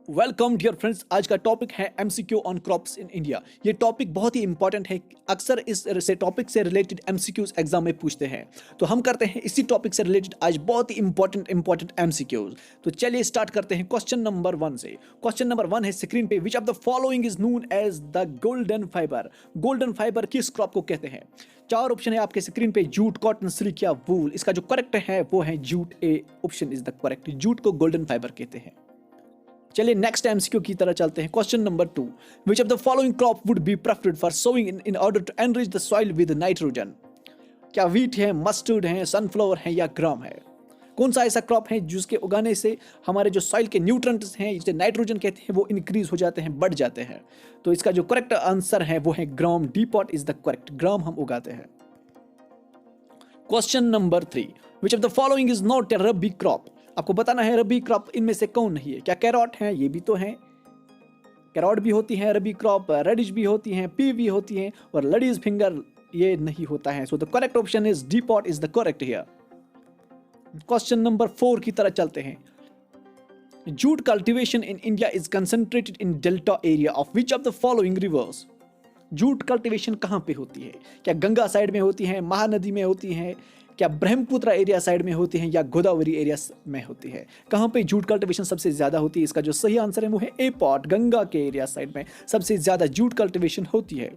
Welcome dear friends. आज का topic है MCQ on crops in India. ये टॉपिक बहुत ही इंपॉर्टेंट है। अक्सर इस से टॉपिक से रिलेटेड एमसीक्यूज एग्जाम में पूछते हैं, तो हम करते हैं इसी टॉपिक से रिलेटेड आज बहुत ही इंपॉर्टेंट एमसीक्यूज। तो चलिए स्टार्ट करते हैं क्वेश्चन नंबर 1 से। क्वेश्चन नंबर 1 है स्क्रीन पे, which of the following is known as the golden fibre. Golden fibre किस क्रॉप को कहते हैं? 4 ऑप्शन है आपके स्क्रीन पे, जूट, कॉटन, सिल्क या वूल। इसका जो करेक्ट है वो है jute. A option is the correct. Jute को गोल्डन फाइबर कहते हैं। चलिए नेक्स्ट एमसीक्यू की तरह चलते हैं। Question number 2, which of the following crop would be preferred for sowing in order to enrich the soil with nitrogen. क्या wheat है, मस्टर्ड है, सनफ्लावर है या ग्राम है? कौन सा ऐसा क्रॉप है जिसके उगाने से हमारे जो सॉइल के न्यूट्रिएंट्स हैं, जिसे नाइट्रोजन कहते हैं, वो इंक्रीज हो जाते हैं, बढ़ जाते हैं? तो इसका जो करेक्ट आंसर है वो है gram. D part is the correct. Gram हम उगाते हैं। Question number 3, which of the following is not a rabi crop. आपको बताना है रबी क्रॉप इनमें से कौन नहीं है। क्या कैरोट है? ये भी तो है, कैरोट भी होती है रबी क्रॉप, रेडिश भी होती है, पी भी होती है, और लेडीज फिंगर ये नहीं होता है। So the correct option is D part is the correct here. Question number 4 की तरह चलते हैं। Jute cultivation in India is concentrated in delta area of which of the following rivers. Jute cultivation कहाँ पे होती है? क्या गंगा साइड में होती है, महानदी में होती है, क्या ब्रह्मपुत्र एरिया साइड में होती है, या गोदावरी एरिया में होती है? कहाँ पे जूट कल्टीवेशन सबसे ज्यादा होती है? इसका जो सही आंसर है वो है ए पॉट। गंगा के एरिया साइड में सबसे ज्यादा जूट कल्टीवेशन होती है।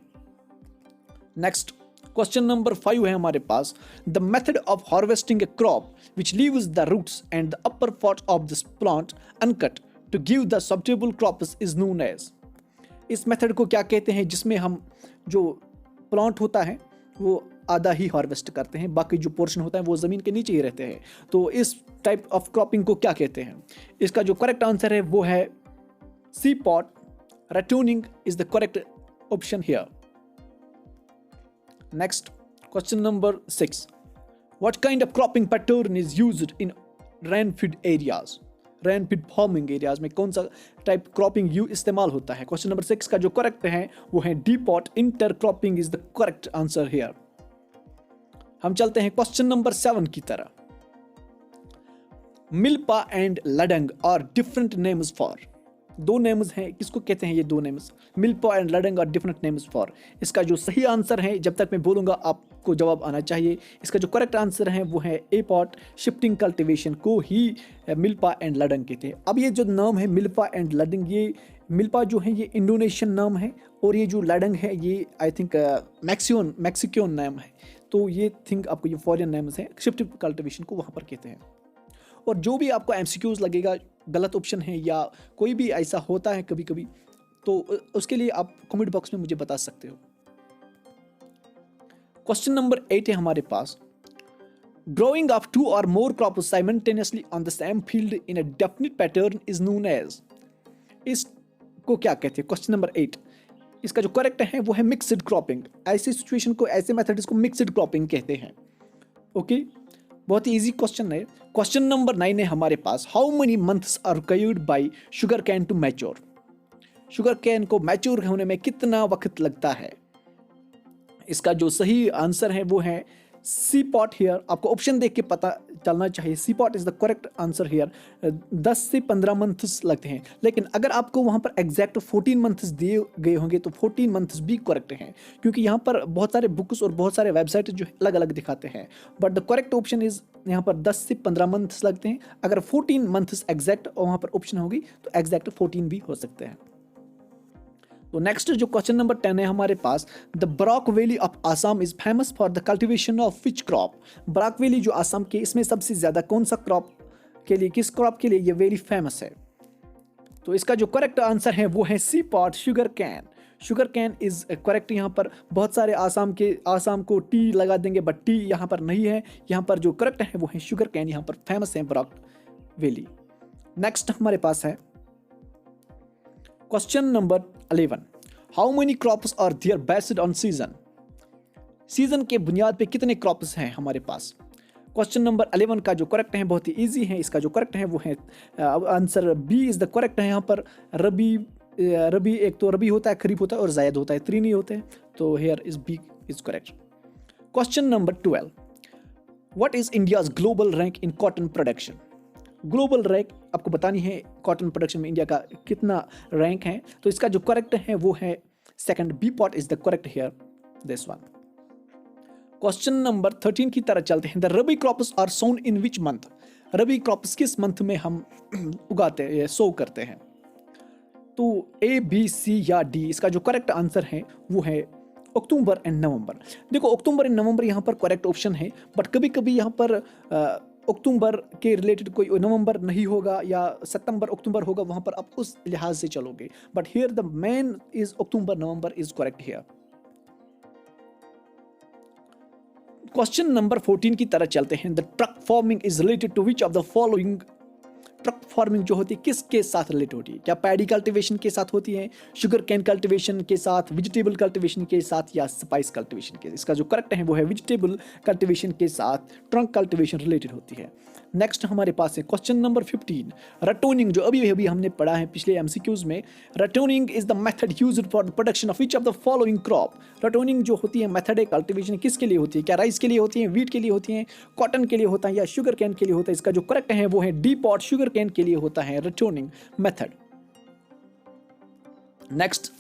नेक्स्ट क्वेश्चन नंबर 5 है हमारे पास। The method of harvesting a crop which leaves the roots and the upper part of this plant uncut to give the stubble crops is known as. इस मेथड को क्या कहते हैं जिसमें हम जो प्लांट होता है वो आधा ही हार्वेस्ट करते हैं, बाकी जो पोर्शन होता है वो ज़मीन के नीचे ही रहते हैं? तो इस टाइप ऑफ क्रॉपिंग को क्या कहते हैं? इसका जो करेक्ट आंसर है वो है C part. Ratooning is the correct option here. Next question number 6, what kind of cropping pattern is used in rainfed areas. Rainfed farming areas में कौन सा टाइप क्रॉपिंग यू इस्तेमाल होता है? क्वेश्चन नंबर 6 का जो करेक्ट है वो है D pot. Inter cropping is the correct answer here. हम चलते हैं क्वेश्चन नंबर 7 की तरह। मिल्पा एंड लडंग और डिफरेंट नेम्स फॉर। 2 नेम्स हैं, किसको कहते हैं ये 2 नेम्स? मिल्पा एंड लडंग और डिफरेंट नेम्स फॉर। इसका जो सही आंसर है, जब तक मैं बोलूंगा आपको जवाब आना चाहिए। इसका जो करेक्ट आंसर है वो है ए पॉट। शिफ्टिंग कल्टीवेशन को ही मिल्पा एंड लडंग कहते हैं। अब ये जो नाम है मिल्पा एंड लडंग, ये मिल्पा जो है ये इंडोनेशियन नाम है, और ये जो लडंग है ये आई थिंक मैक्सिकोन नाम है। तो ये थिंक आपको ये फॉरेन नेम्स हैं। शिफ्टिंग कल्टीवेशन को वहाँ पर कहते हैं। और जो भी आपको एमसीक्यूज लगेगा गलत ऑप्शन है या कोई भी ऐसा होता है कभी कभी, तो उसके लिए आप कमेंट बॉक्स में मुझे बता सकते हो। क्वेश्चन नंबर 8 है हमारे पास। Growing of 2 or more crops simultaneously on the same field in a definite pattern is known as। इसको क्या कहते हैं? क्वेश्चन नंबर 8, इसका जो करेक्ट है वो है मिक्सड क्रॉपिंग। ऐसी सिचुएशन को, ऐसे मेथड्स को मिक्सड क्रॉपिंग कहते हैं। ओके, बहुत ही इजी क्वेश्चन है। क्वेश्चन नंबर 9 है हमारे पास। How many months are required by sugar cane to mature. Sugar cane को मैच्योर होने में कितना वक्त लगता है? इसका जो सही आंसर है वो है सी पॉट हियर। आपको ऑप्शन देख के पता चलना चाहिए। C part is the correct answer here. 10 से 15 मंथ्स लगते हैं, लेकिन अगर आपको वहाँ पर एग्जैक्ट 14 मंथ्स दिए गए होंगे तो 14 मंथ्स भी करेक्ट हैं, क्योंकि यहाँ पर बहुत सारे बुक्स और बहुत सारे वेबसाइट जो अलग अलग दिखाते हैं। But the correct option is यहाँ पर 10 से 15 मंथ्स लगते हैं। अगर 14 मंथ्स एग्जैक्ट वहाँ पर ऑप्शन होगी तो एग्जैक्ट 14 भी हो सकते हैं। तो नेक्स्ट जो क्वेश्चन नंबर 10 है हमारे पास। The Barak valley of Assam is famous for the cultivation of which crop. Barak valley जो आसाम के, इसमें सबसे ज्यादा कौन सा क्रॉप के लिए, किस क्रॉप के लिए ये वैली फेमस है? तो इसका जो करेक्ट आंसर है वो है C part. Sugar cane. Sugar cane is correct. यहाँ पर बहुत सारे आसाम को टी लगा देंगे, बट टी यहाँ पर नहीं है। यहाँ पर जो करेक्ट है वो है शुगर कैन। यहाँ पर फेमस है बराक वैली। नेक्स्ट हमारे पास है question number 11। How many crops are there based on season. Season के बुनियाद पे कितने क्रॉप्स हैं हमारे पास? क्वेश्चन नंबर 11 का जो करेक्ट है बहुत ही इजी है। इसका जो करेक्ट है वो है answer B is the correct है। यहाँ पर रबी एक तो रबी होता है, खरीफ होता है और जायद होता है, 3 नहीं होते हैं। तो here is B is correct. Question number 12, what is India's global rank in cotton production. Global rank आपको बतानी है कॉटन प्रोडक्शन में इंडिया का कितना रैंक है, तो इसका जो करेक्ट है वो है second, B part is the correct here, this one. Question number 13 की तरह चलते हैं। The rabi crops are sown in which month? Rabi crops किस मंथ में हम उगाते हैं, सो करते हैं? तो ए, बी, सी या डी, इसका जो करेक्ट आंसर है वो है अक्टूबर एंड नवंबर। देखो अक्टूबर एंड नवंबर यहाँ पर करेक्ट ऑप्शन है, बट कभी कभी यहाँ पर अक्टूबर के रिलेटेड कोई नवंबर नहीं होगा या सितंबर अक्टूबर होगा, वहां पर आप उस लिहाज से चलोगे, but here the main is October November is correct here. Question number 14 की तरह चलते हैं। The truck farming is related to which of the following? Truck farming जो होती है किसके साथ रिलेट होती है? क्या पैडी कल्टीवेशन के साथ होती है, शुगर कैन कल्टीवेशन के साथ, वेजिटेबल कल्टीवेशन के साथ या स्पाइस कल्टीवेशन के? इसका जो करेक्ट है वो है वेजिटेबल कल्टीवेशन के साथ ट्रंक कल्टीवेशन रिलेटेड होती है। नेक्स्ट हमारे पास है क्वेश्चन नंबर 15। रटोनिंग जो अभी हमने पढ़ा है पिछले एमसीक्यूज में, ratooning is the method used for the production of each of the following crop. Ratooning जो होती है मेथड है कल्टीवेशन किसके लिए होती है? क्या राइस के लिए होती है, वीट के लिए होती है, कॉटन के लिए होता है या शुगर कैन के लिए होता है? इसका जो करेक्ट है वो है डी पॉट, शुगर कैन के लिए होता है ratooning method. Next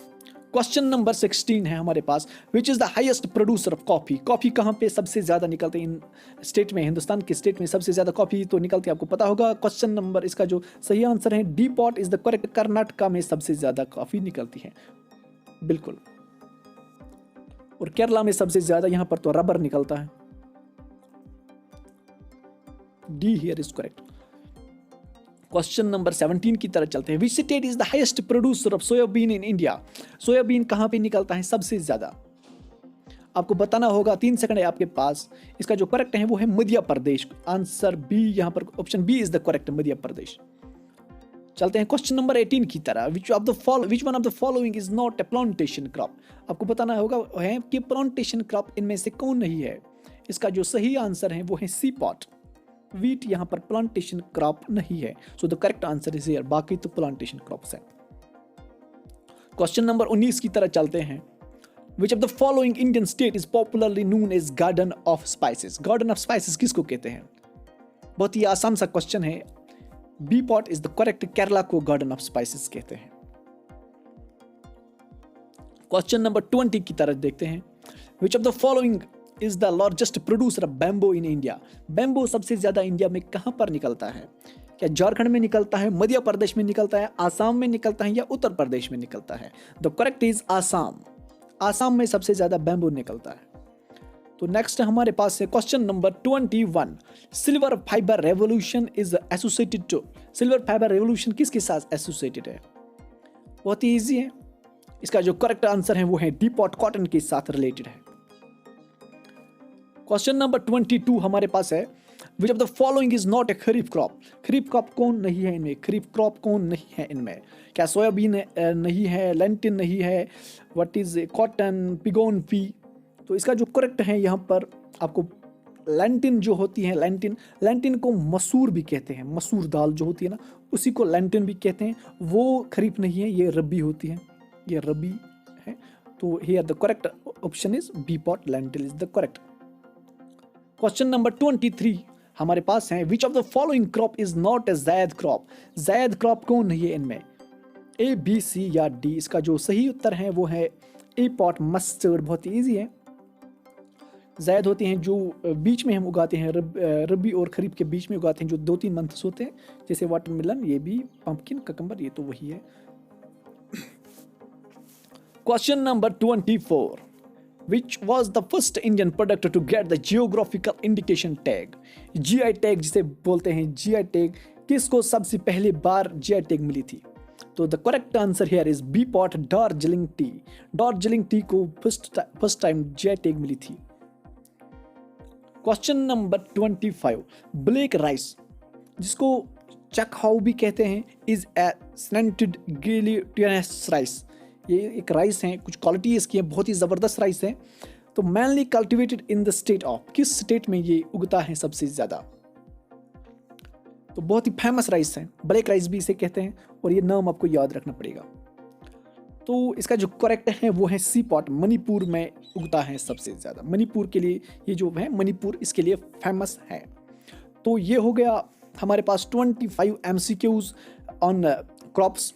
question number 16 है हमारे पास। Which is the highest producer of coffee? Coffee कहां पे सबसे ज्यादा निकलते हैं इन स्टेट में? हिंदुस्तान के स्टेट में सबसे ज्यादा कॉफी तो निकलती है, आपको पता होगा। क्वेश्चन नंबर इसका जो सही आंसर है D part is the correct. Karnataka में सबसे ज्यादा कॉफी निकलती है, बिल्कुल। और केरला में सबसे ज्यादा यहां पर तो रबर निकलता है। D here is correct. Question number 17 की तरह चलते हैं। Which state is the highest producer of soybean in India? Soybean कहां पे निकलता है सबसे ज्यादा? आपको बताना होगा, 3 सेकंड है आपके पास। इसका जो करेक्ट है वो है मध्य प्रदेश। आंसर बी, यहां पर option B is the correct, Madhya Pradesh. चलते हैं क्वेश्चन नंबर 18 की तरह। Which one of the following is not a plantation crop? आपको बताना होगा है कि प्लांटेशन क्रॉप इनमें से कौन नहीं है। इसका जो सही आंसर है वो है सी पॉट। वीट यहां पर प्लांटेशन क्रॉप नहीं है, so the correct answer is here. बाकी तो प्लांटेशन क्रॉप्स है। क्वेश्चन नंबर 19 की तरह चलते हैं। Which of the following Indian state is popularly known as garden of spices? Garden of spices किसको कहते हैं? बहुत ही आसान सा क्वेश्चन है। B part is the correct. Kerala को गार्डन ऑफ स्पाइसेस कहते हैं। क्वेश्चन नंबर 20 की तरह देखते हैं। Which of the following is the largest producer of bamboo in India? Bamboo सबसे ज्यादा इंडिया में कहां पर निकलता है? क्या झारखंड में निकलता है, मध्य प्रदेश में निकलता है, आसाम में निकलता है या उत्तर प्रदेश में निकलता है? The correct is Assam. Assam में सबसे ज्यादा बैम्बो निकलता है। तो नेक्स्ट हमारे पास है question number 21। Silver fibre revolution is associated to? Silver fibre revolution किसके साथ एसोसिएटेड है? बहुत ही ईजी है। इसका जो करेक्ट आंसर है वो है डी पॉट, कॉटन के साथ रिलेटेड है। क्वेश्चन नंबर 22 हमारे पास है। Which of the following is not A kharif crop? Kharif crop कौन नहीं है इनमें? खरीफ क्रॉप कौन नहीं है इनमें? क्या सोयाबीन नहीं है, लेंटिन नहीं है, व्हाट इज कॉटन, पिगोन पी? तो इसका जो करेक्ट है यहाँ पर आपको लेंटिन जो होती है, लेंटिन को मसूर भी कहते हैं। मसूर दाल जो होती है ना, उसी को लेंटिन भी कहते हैं। वो खरीफ नहीं है, ये रबी होती है, ये रबी है। तो here the correct option is B part, lentil is the correct. Question number 23 हमारे पास है। Which of the following crop is not a zaid crop? जायद क्रॉप कौन नहीं है इनमें? ए, बी, सी या डी? इसका जो सही उत्तर है वो है ए पॉट, मस्टर्ड। बहुत ईजी है। जायद होते हैं जो बीच में हम उगाते हैं, रबी और खरीफ के बीच में उगाते हैं, जो 2-3 मंथ्स होते हैं, जैसे वाटरमेलन, ये भी पंपकिन, ककम्बर, ये तो वही है। Question number 24। Which was the first Indian product to get the geographical indication tag? GI tag जिसे बोलते हैं, GI टैग किसको सबसे पहले बार GI टैग मिली थी? तो the correct answer here is B part, Darjeeling tea. Darjeeling tea को फर्स्ट टाइम GI टैग मिली थी। Question number 25। ब्लैक राइस जिसको चकहाउ भी कहते हैं इज ए स्नेंटेड ग्लूटिनस राइस। ये एक राइस है, कुछ क्वालिटी इसकी है, बहुत ही ज़बरदस्त राइस है। तो mainly cultivated in the state of? किस स्टेट में ये उगता है सबसे ज़्यादा? तो बहुत ही फेमस राइस है, ब्लैक राइस भी इसे कहते हैं, और ये नाम आपको याद रखना पड़ेगा। तो इसका जो करेक्ट है वो है सी पॉट, मणिपुर में उगता है सबसे ज़्यादा। मणिपुर के लिए ये जो है, मणिपुर इसके लिए फेमस है। तो ये हो गया हमारे पास 25 MCQs ऑन क्रॉप्स।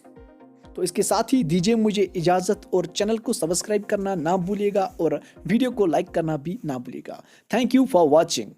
तो इसके साथ ही दीजिए मुझे इजाज़त और चैनल को सब्सक्राइब करना ना भूलिएगा और वीडियो को लाइक करना भी ना भूलिएगा। Thank you for watching.